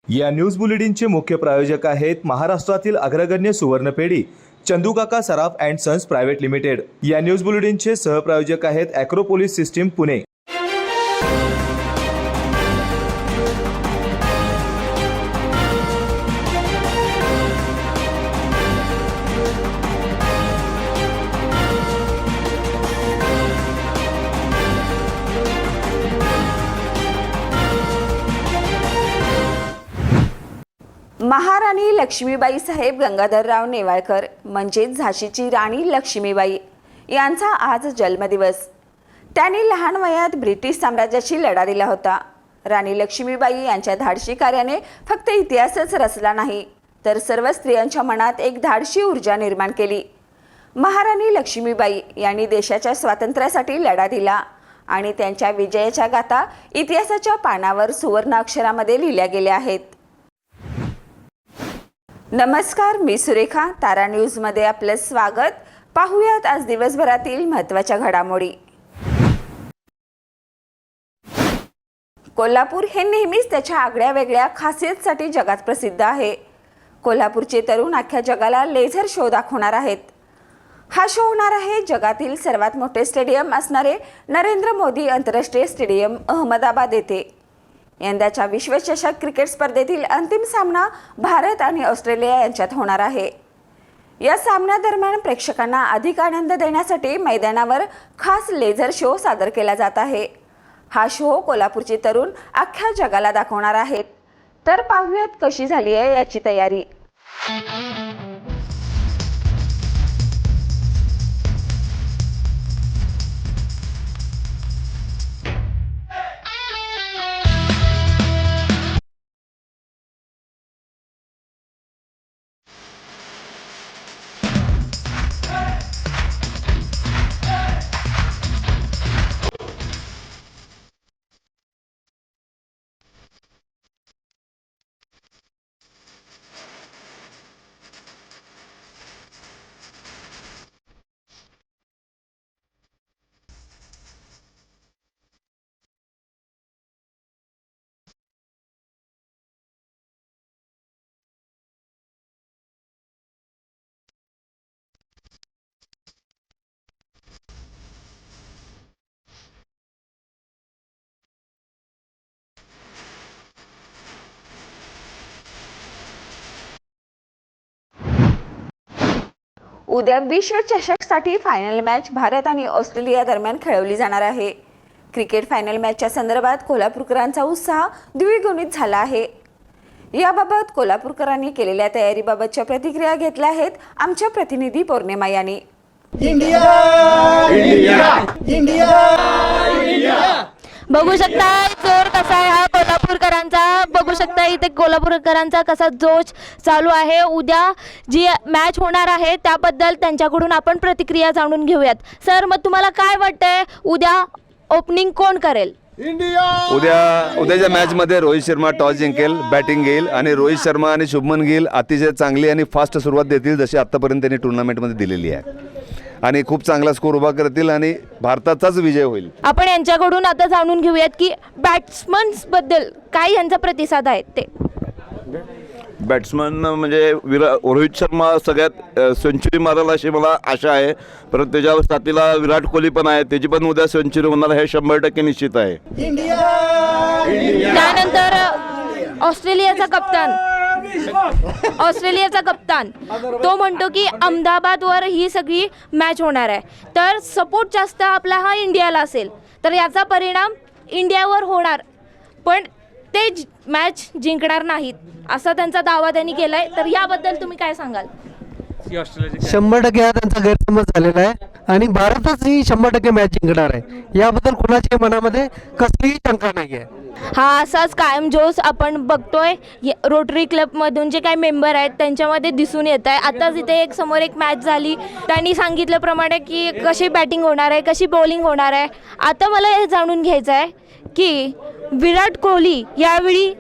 या न्यूज बुलेटिनचे मुख्य प्रायोजक आहेत महाराष्ट्रातील अग्रगण्य सुवर्णपेढी चंदूकाका सराफ अँड सन्स प्रायव्हेट लिमिटेड। या न्यूज बुलेटिनचे सहप्रायोजक आहेत ॲक्रोपोलिस सिस्टीम पुणे। महाराणी लक्ष्मीबाई साहेब गंगाधरराव नेवाळकर म्हणजेच झाशीची राणी लक्ष्मीबाई यांचा आज जन्मदिवस। त्यांनी लहान वयात ब्रिटिश साम्राज्याशी लढा दिला होता। राणी लक्ष्मीबाई यांच्या धाडसी कार्याने फक्त इतिहासच रचला नाही तर सर्व स्त्रियांच्या मनात एक धाडसी ऊर्जा निर्माण केली। महाराणी लक्ष्मीबाई यांनी देशाच्या स्वातंत्र्यासाठी लढा दिला आणि त्यांच्या विजयाच्या गाथा इतिहासाच्या पानावर सुवर्ण अक्षरामध्ये लिहिल्या गेल्या आहेत। नमस्कार, मी सुरेखा, तारा न्यूजमध्ये आपलं स्वागत। पाहूयात आज दिवसभरातील महत्त्वाच्या घडामोडी। कोल्हापूर हे नेहमीच त्याच्या आगळ्या वेगळ्या खासियतसाठी जगात प्रसिद्ध आहे। कोल्हापूरचे तरुण अख्ख्या जगाला लेझर शो दाखवणार आहेत। हा शो होणार आहे जगातील सर्वात मोठे स्टेडियम असणारे नरेंद्र मोदी आंतरराष्ट्रीय स्टेडियम अहमदाबाद येथे। यंदाच्या विश्वचषक क्रिकेट स्पर्धेतील अंतिम सामना भारत आणि ऑस्ट्रेलिया यांच्यात होणार आहे। या सामन्यादरम्यान प्रेक्षकांना अधिक आनंद देण्यासाठी मैदानावर खास लेझर शो सादर केला जात आहे। हा शो कोल्हापूरचे तरुण अख्ख्या जगाला दाखवणार आहेत। तर पाहूयात कशी झाली आहे याची तयारी। उद्या विश्वचषकसाठी फायनल मॅच भारत आणि ऑस्ट्रेलिया दरम्यान खेळवली जाणार आहे। क्रिकेट फायनल मॅचच्या संदर्भात कोल्हापूरकरांचा उत्साह द्विगुणित झाला आहे। याबाबत कोल्हापूरकरांनी केलेल्या तयारीबाबतच्या प्रतिक्रिया घेतल्या आहेत आमच्या प्रतिनिधी पौर्णिमा यांनी। इंडिया इंडिया इंडिया इंडिया बघू शकता जोर कसा आहे हा कोल्हापूरकरांचा। बघू शकता इथे कोल्हापूरकरांचा कसा जोश चालू आहे। उद्या जी मॅच होणार आहे त्याबद्दल त्यांच्याकडून आपण प्रतिक्रिया जाणून घेऊयात। सर, मग तुम्हाला काय वाटतंय उद्या ओपनिंग कोण करेल? उद्याच्या मॅच मध्ये रोहित शर्मा टॉस जिंकेल, बॅटिंग घेईल आणि रोहित शर्मा आणि शुभमन गिल अतिशय चांगली आणि फास्ट सुरुवात देतील जशी आतापर्यंत त्यांनी टुर्नामेंटमध्ये दिलेली आहे आणि खूप चांगला स्कोर उभा करतील आणि भारताचाच विजय होईल। आपण यांच्याकडून आता जाणून घेऊयात की बॅट्समन्स बद्दल काय यांचा प्रतिसाद आहे ते। बॅट्समन म्हणजे रोहित शर्मा सगळ्यात सेंचुरी मारेल अशी मला आशा आहे, परंतु त्याच्यावर साथीला विराट कोहली पण आहे, त्याची पण उद्या सेंचुरी होणार हे 100% निश्चित आहे। त्यानंतर ऑस्ट्रेलियाचा कप्तान तो म्हणतो की अहमदाबादवर ही सगळी मॅच होणार आहे, तर सपोर्ट जास्त आपला हा इंडियाला असेल तर याचा परिणाम इंडियावर होणार, पण ते मॅच जिंकणार नाहीत असा त्यांचा दावा त्यांनी केलाय। तर याबद्दल तुम्ही काय सांगाल? 100% हा त्यांचा गैरसमज झालेला आहे आणि भारतच ही 100% मॅच जिंकणार आहे। याबद्दल कुणाच्या मनामध्ये कसलीही शंका नाही आहे। हा असाच कायम जोश आपण बघतोय रोटरी क्लबमधून जे काही मेंबर आहेत त्यांच्यामध्ये दिसून येत आहे। आताच इथे समोर एक मॅच झाली, त्यांनी सांगितल्याप्रमाणे की कशी बॅटिंग होणार आहे, कशी बॉलिंग होणार आहे। आता मला हे जाणून घ्यायचं आहे की विराट कोहली यावेळी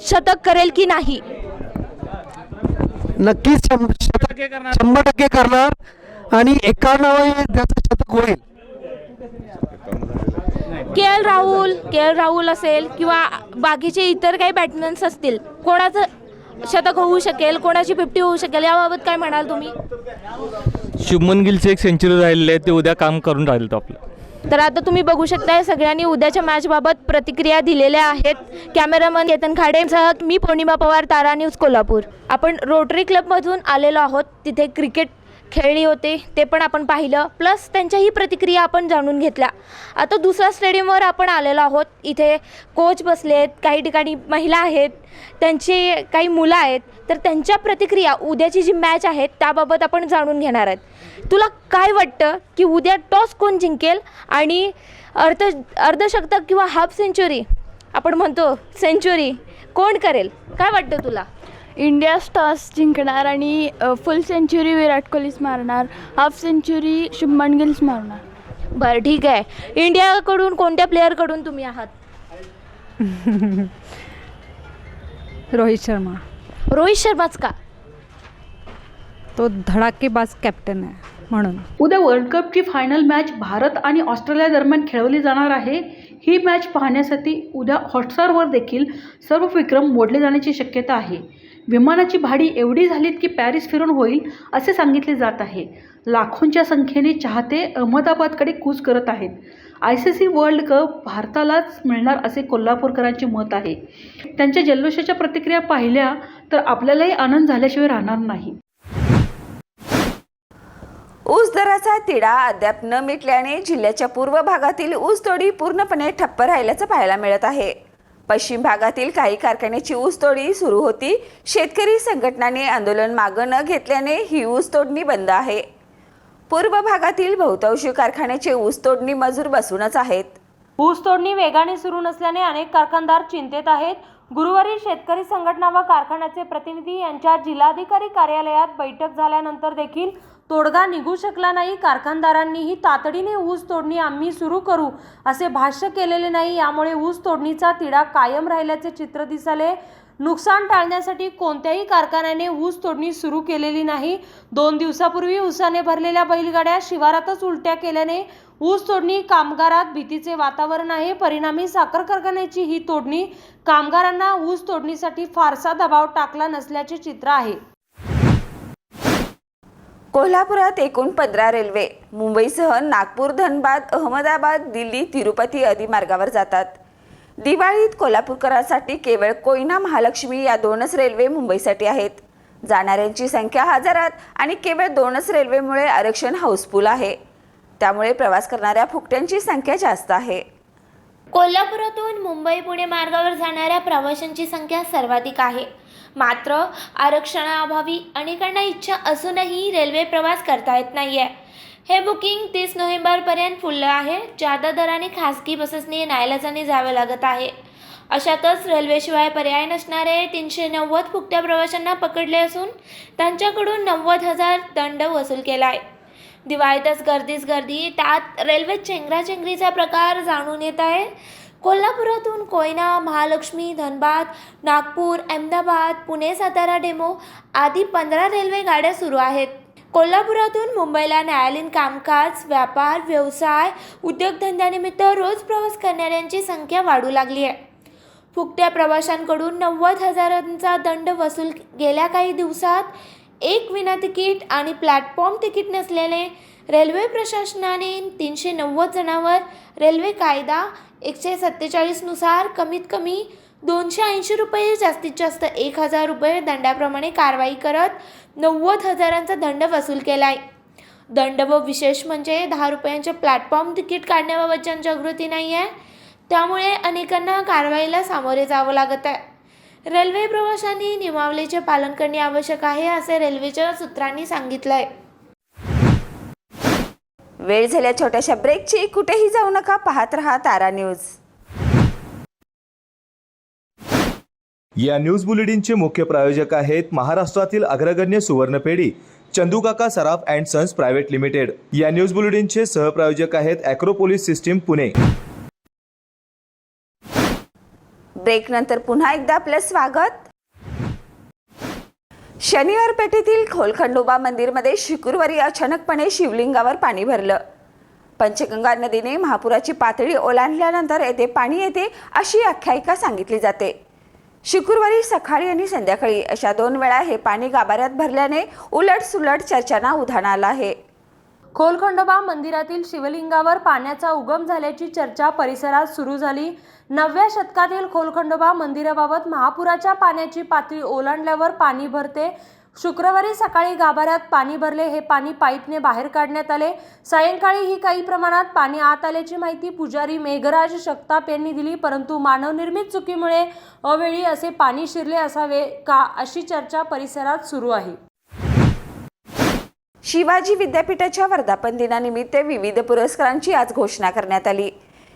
शतक करेल की नाही? नक्कीच 100% करणार आणि 91 त्याचं शतक होईल। के एल राहुल असेल किंवा बाकीचे इतर काही बॅट्समन्स असतील कोणाचं शतक होऊ शकेल, कोणाची 50 होऊ शकेल, याबाबत काय म्हणाल तुम्ही? शुभमन गिलचे एक सेंचुरी राहिलेले आहे, ते उद्या काम करून राहिलं तो आपलं. तर आता तुम्ही बघू शकताय सगळ्यांनी उद्याच्या मॅचबाबत प्रतिक्रिया दिलेल्या आहेत. कॅमेरामन केतन खाडेसह मी पौर्णिमा पवार, तारा न्यूज कोल्हापूर. आपण रोटरी क्लबमधून आलेलो आहोत. तिथे क्रिकेट खेळली होते ते पण आपण पाहिलं, प्लस त्यांच्याही प्रतिक्रिया आपण जाणून घेतल्या. आता दुसऱ्या स्टेडियमवर आपण आलेलो आहोत. इथे कोच बसले आहेत, काही ठिकाणी महिला आहेत, त्यांची काही मुलं आहेत. तर त्यांच्या प्रतिक्रिया उद्याची जी मॅच आहे त्याबाबत आपण जाणून घेणार आहेत. तुला काय वाटतं की उद्या टॉस कोण जिंकेल आणि अर्धशतक किंवा हाफ सेंचुरी, आपण म्हणतो सेंचुरी, कोण करेल? काय वाटतं तुला? इंडिया टॉस जिंकणार आणि फुल सेंचुरी विराट कोहलीच मारणार, हाफ सेंचुरी शुभमन गिल्स मारणार. बरं, ठीक आहे. इंडियाकडून कोणत्या प्लेअरकडून तुम्ही आहात? रोहित शर्मा. रोहित शर्माच का? तो धडाकेबाज कॅप्टन आहे म्हणून. उद्या वर्ल्ड कपची फायनल मॅच भारत आणि ऑस्ट्रेलिया दरम्यान खेळवली जाणार आहे. ही मॅच पाहण्यासाठी उद्या हॉटस्टारवर देखील सर्व विक्रम मोडले जाण्याची शक्यता आहे. विमानाची भाडी एवढी झालीत की पॅरिस फिरून होईल असे सांगितले जात आहे. लाखोंच्या संख्येने चाहते अहमदाबादकडे कूच करत आहेत. ICC वर्ल्ड कप भारतालाच मिळणार असे कोल्हापूरकरांचे मत आहे. त्यांच्या जल्लोषाच्या प्रतिक्रिया पाहिल्या तर आपल्यालाही आनंद झाल्याशिवाय राहणार नाही. ऊस दराचा तिढा अद्याप न मिटल्याने जिल्ह्याच्या पूर्व भागातील ऊसतोडी पूर्णपणे ठप्प राहिल्याचं पाहायला मिळत आहे. पश्चिम भागातील काही कारखान्याची ऊसतोडी सुरू होती. शेतकरी संघटनांनी आंदोलन मागे न घेतल्याने ही ऊसतोडणी बंद आहे. पूर्व भागातील बहुतांशी कारखान्याचे ऊसतोडणी मजूर बसूनच आहेत. ऊसतोडणी वेगाने सुरू नसल्याने अनेक कारखानदार चिंतेत आहेत. गुरुवारी शेतकरी संघटना व कारखान्याचे प्रतिनिधी यांच्या जिल्हाधिकारी कार्यालयात बैठक झाल्यानंतर देखील तोडगा निघू शकला नाही. कारखानदारांनीही तातडीने ऊस तोडणी आम्ही सुरू करू असे भाष्य केलेले नाही. यामुळे ऊस तोडणीचा तिढा कायम राहिल्याचे चित्र दिसले. नुकसान टाळण्यासाठी कोणत्याही कारखान्याने ऊस तोडणी सुरू केलेली नाही. 2 दिवसापूर्वी ऊसाने भरलेल्या बैलगाड्या शिवारातच उलट्या केल्याने ऊस तोडणी कामगारात भीतीचे वातावरण आहे. परिणामी साखर कारखान्याची ही तोडणी कामगारांना ऊस तोडणीसाठी फारसा दबाव टाकला नसल्याचे चित्र आहे. कोल्हापुरात एकूण 15 रेल्वे मुंबईसह नागपूर, धनबाद, अहमदाबाद, दिल्ली, तिरुपती आदी मार्गावर जातात. दिवाळीत कोल्हापूरकरांसाठी केवळ कोयना, महालक्ष्मी या 2च रेल्वे मुंबईसाठी आहेत. जाणाऱ्यांची संख्या हजारात आणि केवळ 2च रेल्वेमुळे आरक्षण हाऊसफुल आहे. त्यामुळे प्रवास करणाऱ्या फुकट्यांची संख्या जास्त आहे. कोल्हापुरातून मुंबई पुणे मार्गावर जाणाऱ्या प्रवाशांची संख्या सर्वाधिक आहे. मात्र आरक्षणाअभावी अनेकांना इच्छा असूनही रेल्वे प्रवास करता येत नाहीये. हे बुकिंग 30 नोव्हेंबरपर्यंत फुललं आहे. जादा दराने खासगी बसेसने नाईलाजाने जावे लागत आहे. अशातच रेल्वेशिवाय पर्याय नसणारे 390 फुकट्या प्रवाशांना पकडले असून त्यांच्याकडून 90,000 दंड वसूल केला आहे. दिवाळीतच गर्दीच गर्दी, त्यात रेल्वेत चेंगराचेंगरीचा प्रकार जाणून येत आहे. कोल्हापुरातून कोयना, महालक्ष्मी, धनबाद, नागपूर, अहमदाबाद, पुणे, सातारा डेमो आदी 15 रेल्वे गाड्या सुरू आहेत. कोल्हापुरातून मुंबईला न्यायालयीन कामकाज, व्यापार, व्यवसाय, उद्योगधंद्यानिमित्त रोज प्रवास करणाऱ्यांची संख्या वाढू लागली आहे. फुकट्या प्रवाशांकडून 90,000चा दंड वसूल. गेल्या काही दिवसात एक विना तिकीट आणि प्लॅटफॉर्म तिकीट नसलेले रेल्वे प्रशासनाने 390 जणांवर रेल्वे कायदा 147 नुसार कमीत कमी 280 रुपये, जास्तीत जास्त 1,000 रुपये दंडाप्रमाणे कारवाई करत 90,000चा दंड वसूल केला आहे. दंड व विशेष म्हणजे 10 रुपयांचे प्लॅटफॉर्म तिकीट काढण्याबाबत जनजागृती नाही आहे. त्यामुळे अनेकांना कारवाईला सामोरे जावं लागत आहे. रेल्वे प्रवाशांनी नियमावलीचे पालन करणे आवश्यक आहे असे रेल्वेच्या सूत्रांनी सांगितलं आहे. वेळ झाल्या छोट्याशा ब्रेकची. कुठेही जाऊ नका, पाहत रहा तारा न्यूज. या न्यूज बुलेटिनचे मुख्य प्रायोजक आहेत महाराष्ट्रातील अग्रगण्य सुवर्णपेढी चंदूकाका सराफ अँड सन्स प्रायव्हेट लिमिटेड. या न्यूज बुलेटिनचे सहप्रायोजक आहेत ॲक्रोपोलिस सिस्टीम पुणे. ब्रेक नंतर पुन्हा एकदा आपलं स्वागत. शनिवार पेठेतील खोलखंडोबा मंदिरमध्ये शुक्रवारी अचानकपणे शिवलिंगावर पाणी भरलं. पंचगंगा नदीने महापुराची पातळी ओलांडल्यानंतर येथे पाणी येते अशी आख्यायिका सांगितली जाते. शुक्रवारी सकाळी आणि संध्याकाळी अशा 2 वेळा हे पाणी गाभाऱ्यात भरल्याने उलटसुलट चर्चांना उधाण आलं आहे. खोलखंडोबा मंदिरातील शिवलिंगावर पाण्याचा उगम झाल्याची चर्चा परिसरात सुरू झाली. 9व्या शतकातील खोलखंडोबा मंदिराबाबत महापुराच्या पाण्याची पातळी ओलांडल्यावर पाणी भरते. शुक्रवारी सकाळी गाभाऱ्यात पाणी भरले. हे पाणी पाईपने बाहेर काढण्यात आले. सायंकाळीही काही प्रमाणात पाणी आत आल्याची माहिती पुजारी मेघराज शक्ताप यांनी दिली. परंतु मानवनिर्मित चुकीमुळे अवेळी असे पाणी शिरले असावे का अशी चर्चा परिसरात सुरू आहे. शिवाजी विद्यापीठाच्या वर्धापन दिनानिमित्त विविध पुरस्कारांची आज घोषणा करण्यात आली.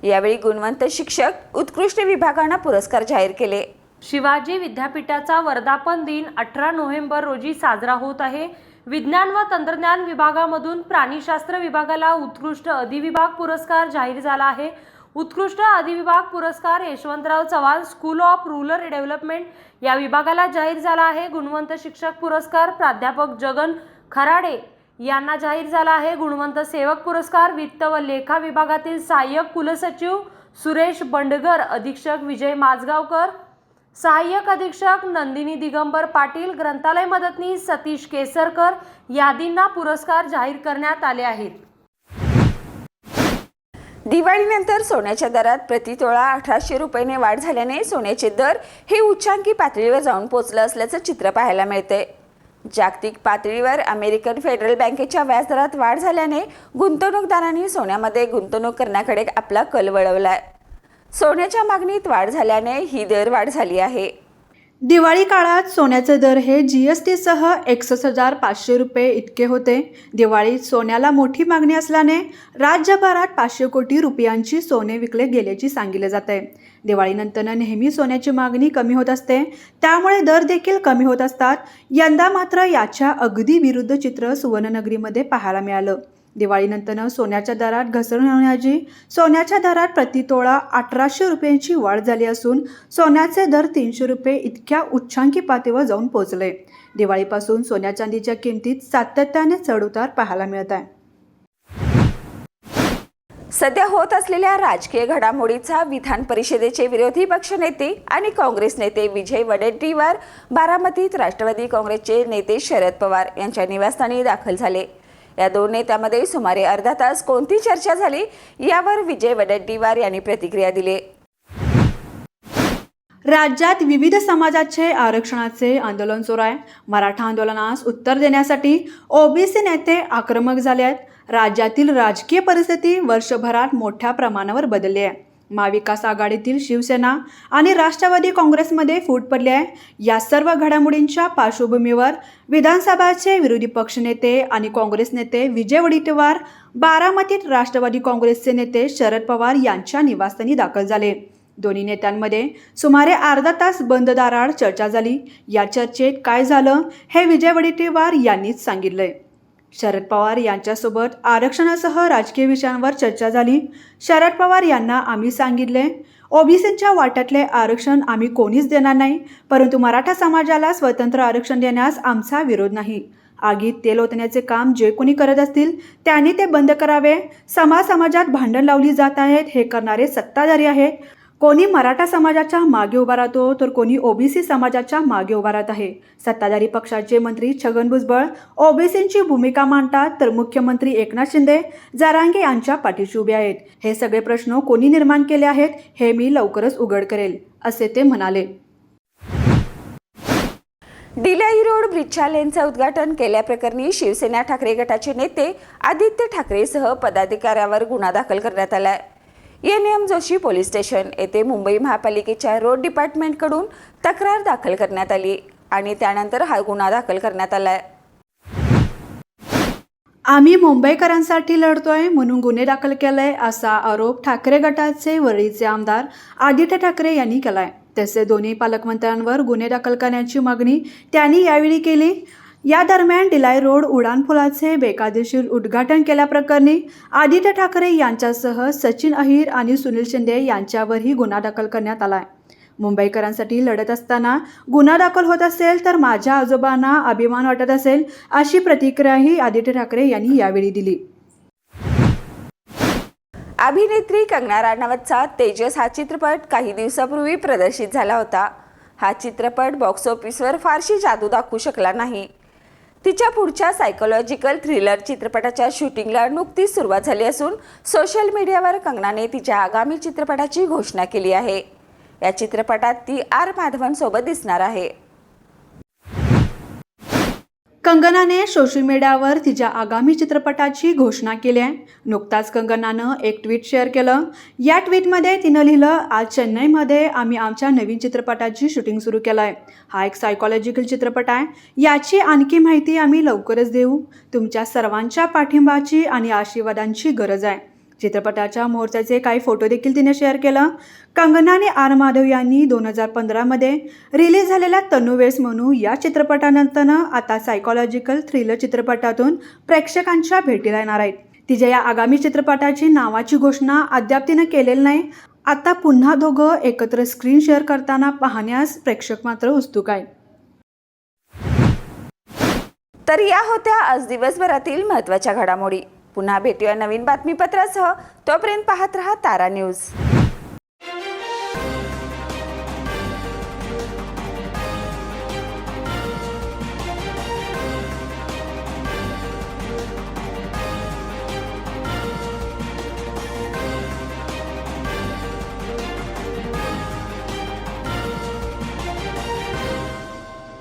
यावेळी गुणवंत शिक्षक, उत्कृष्ट विभागांना पुरस्कार जाहीर केले. शिवाजी विद्यापीठाचा वर्धापन दिन 18 नोव्हेंबर रोजी साजरा होत आहे. विज्ञान व तंत्रज्ञान विभागामधून प्राणीशास्त्र विभागाला उत्कृष्ट अधिविभाग पुरस्कार जाहीर झाला आहे. उत्कृष्ट अधिविभाग पुरस्कार Yashwantrao Chavan school of rural development या विभागाला जाहीर झाला आहे. गुणवंत शिक्षक पुरस्कार प्राध्यापक जगन खराडे यांना जाहीर झाला आहे. गुणवंत सेवक पुरस्कार वित्त व लेखा विभागातील सहाय्यक कुलसचिव सुरेश बंडगर, अधीक्षक विजय माजगावकर, सहाय्यक अधीक्षक नंदिनी दिगंबर पाटील, ग्रंथालय मदतनीस सतीश केसरकर यादींना पुरस्कार जाहीर करण्यात आले आहेत. दिवाळीनंतर सोन्याच्या दरात प्रतितोळा 1800 रुपयांनी वाढ झाल्याने सोन्याचे दर हे उच्चांकी पातळीवर जाऊन पोहोचलं असल्याचं चित्र पाहायला मिळते. जागतिक पातळीवर अमेरिकन फेडरल बँकेच्या व्याजदरात वाढ झाल्याने गुंतवणूकदारांनी सोन्यामध्ये गुंतवणूक करण्याकडे आपला कल वळवलाय. सोन्याच्या मागणीत वाढ झाल्याने ही दर वाढ झाली आहे. दिवाळी काळात सोन्याचे दर हे GST सह 61,500 रुपये इतके होते. दिवाळीत सोन्याला मोठी मागणी असल्याने राज्यभरात 500 कोटी रुपयांची सोने विकले गेल्याचे सांगितले जाते. दिवाळीनंतर नेहमी सोन्याची मागणी कमी होत असते, त्यामुळे दर देखील कमी होत असतात. यंदा मात्र याच्या अगदी विरुद्ध चित्र सुवर्णनगरीमध्ये पाहायला मिळालं. दिवाळीनंतर सोन्याच्या दरात घसरण होण्याची सोन्याच्या दरात प्रतितोळा 1800 रुपयांची वाढ झाली असून सोन्याचे दर 300 रुपये इतक्या उच्चांकी पातळीवर जाऊन पोहोचले. दिवाळीपासून सोन्या चांदीच्या किमतीत सातत्याने चढउतार पाहायला मिळत आहे. सध्या होत असलेल्या राजकीय घडामोडीचा विधान परिषदेचे विरोधी पक्षनेते आणि काँग्रेस नेते विजय वडेट्टीवार बारामतीत राष्ट्रवादी काँग्रेसचे नेते शरद पवार यांच्या निवासस्थानी दाखल झाले. या 2 नेत्यांमध्ये सुमारे अर्धा तास कोणती चर्चा झाली यावर विजय वडेट्टीवार यांनी प्रतिक्रिया दिली. राज्यात विविध समाजाचे आरक्षणाचे आंदोलन सुरू आहे. मराठा आंदोलनास उत्तर देण्यासाठी OBC नेते आक्रमक झाले आहेत. राज्यातील राजकीय परिस्थिती वर्षभरात मोठ्या प्रमाणावर बदलली आहे. महाविकास आघाडीतील शिवसेना आणि राष्ट्रवादी काँग्रेसमध्ये फूट पडली आहे. या सर्व घडामोडींच्या पार्श्वभूमीवर विधानसभाचे विरोधी पक्षनेते आणि काँग्रेस नेते विजय वडेट्टीवार बारामतीत राष्ट्रवादी काँग्रेसचे नेते शरद पवार यांच्या निवासस्थानी दाखल झाले. दोन्ही नेत्यांमध्ये सुमारे अर्धा तास बंद दाराआड चर्चा झाली. या चर्चेत काय झालं हे विजय वडेट्टीवार यांनीच सांगितलंय. शरद पवार यांच्यासोबत आरक्षणासह राजकीय विषयांवर चर्चा झाली. शरद पवार यांना आम्ही सांगितले, OBCच्या वाट्यातले आरक्षण आम्ही कोणीच देणार नाही, परंतु मराठा समाजाला स्वतंत्र आरक्षण देण्यास आमचा विरोध नाही. आगीत तेल ओतण्याचे काम जे कोणी करत असतील त्यांनी ते बंद करावे. समाजात भांडण लावली जात आहेत, हे करणारे सत्ताधारी आहेत. कोणी मराठा समाजाच्या मागे उभा राहतो तर कोणी OBC समाजाच्या मागे उभा राहत आहे. सत्ताधारी पक्षाचे मंत्री छगन भुजबळ OBCची भूमिका मांडतात तर मुख्यमंत्री एकनाथ शिंदे जरांगे यांच्या पाठीशी उभे आहेत. हे सगळे प्रश्न कोणी निर्माण केले आहेत हे मी लवकरच उघड करेल, असे ते म्हणाले. दिलाई रोड ब्रिजच्या लेनचं उद्घाटन केल्याप्रकरणी शिवसेना ठाकरे गटाचे नेते आदित्य ठाकरेसह पदाधिकाऱ्यावर गुन्हा दाखल करण्यात आलाय. NM जोशी पोलीस स्टेशन येथे मुंबई महापालिकेच्या रोड डिपार्टमेंटकडून तक्रार दाखल करण्यात आली आणि त्यानंतर हा गुन्हा दाखल करण्यात आलाय. आम्ही मुंबईकरांसाठी लढतोय म्हणून गुन्हे दाखल केलाय असा आरोप ठाकरे गटाचे वरळीचे आमदार आदित्य ठाकरे यांनी केलाय. तसे दोन्ही पालकमंत्र्यांवर गुन्हे दाखल करण्याची मागणी त्यांनी यावेळी केली. या दरम्यान दिलाई रोड उड्डाणपुलाचे बेकायदेशीर उद्घाटन केल्याप्रकरणी आदित्य ठाकरे यांच्यासह सचिन अहिर आणि सुनील शिंदे यांच्यावरही गुन्हा दाखल करण्यात आला आहे. मुंबईकरांसाठी लढत असताना गुन्हा दाखल होत असेल तर माझ्या आजोबांना अभिमान वाटत असेल, अशी प्रतिक्रियाही आदित्य ठाकरे यांनी यावेळी दिली. अभिनेत्री कंगना राणावतचा तेजस हा चित्रपट काही दिवसापूर्वी प्रदर्शित झाला होता. हा चित्रपट बॉक्स ऑफिसवर फारशी जादू दाखवू शकला नाही. तिच्या पुढच्या सायकोलॉजिकल थ्रिलर चित्रपटाच्या शूटिंगला नुकतीच सुरुवात झाली असून सोशल मीडियावर कंगनाने तिच्या आगामी चित्रपटाची घोषणा केली आहे. या चित्रपटात ती आर माधवन सोबत दिसणार आहे. कंगनाने सोशल मीडियावर तिच्या आगामी चित्रपटाची घोषणा केली आहे. नुकताच कंगनानं एक ट्विट शेअर केलं. या ट्विटमध्ये तिनं लिहिलं, आज चेन्नईमध्ये आम्ही आमच्या नवीन चित्रपटाची शूटिंग सुरू केलं आहे. हा एक सायकोलॉजिकल चित्रपट आहे. याची आणखी माहिती आम्ही लवकरच देऊ. तुमच्या सर्वांच्या पाठिंबाची आणि आशीर्वादांची गरज आहे. चित्रपटाच्या मुहूर्ताचे काही फोटो देखील तिने शेअर केलं. कंगनाने आर माधव यांनी 2015मध्ये रिलीज झालेल्या तनुवेस म्हणू या चित्रपटानंतरनं आता सायकोलॉजिकल थ्रिलर चित्रपटातून प्रेक्षकांच्या भेटीला येणार आहेत. तिच्या या आगामी चित्रपटाची नावाची घोषणा अद्याप तिनं केलेली नाही. आता पुन्हा दोघं एकत्र स्क्रीन शेअर करताना पाहण्यास प्रेक्षक मात्र उत्सुक आहेत. तर या होत्या आज दिवसभरातील महत्त्वाच्या घडामोडी. पुन्हा भेटूया नवीन बातमीपत्रासह. तोपर्यंत पाहत रहा तारा न्यूज.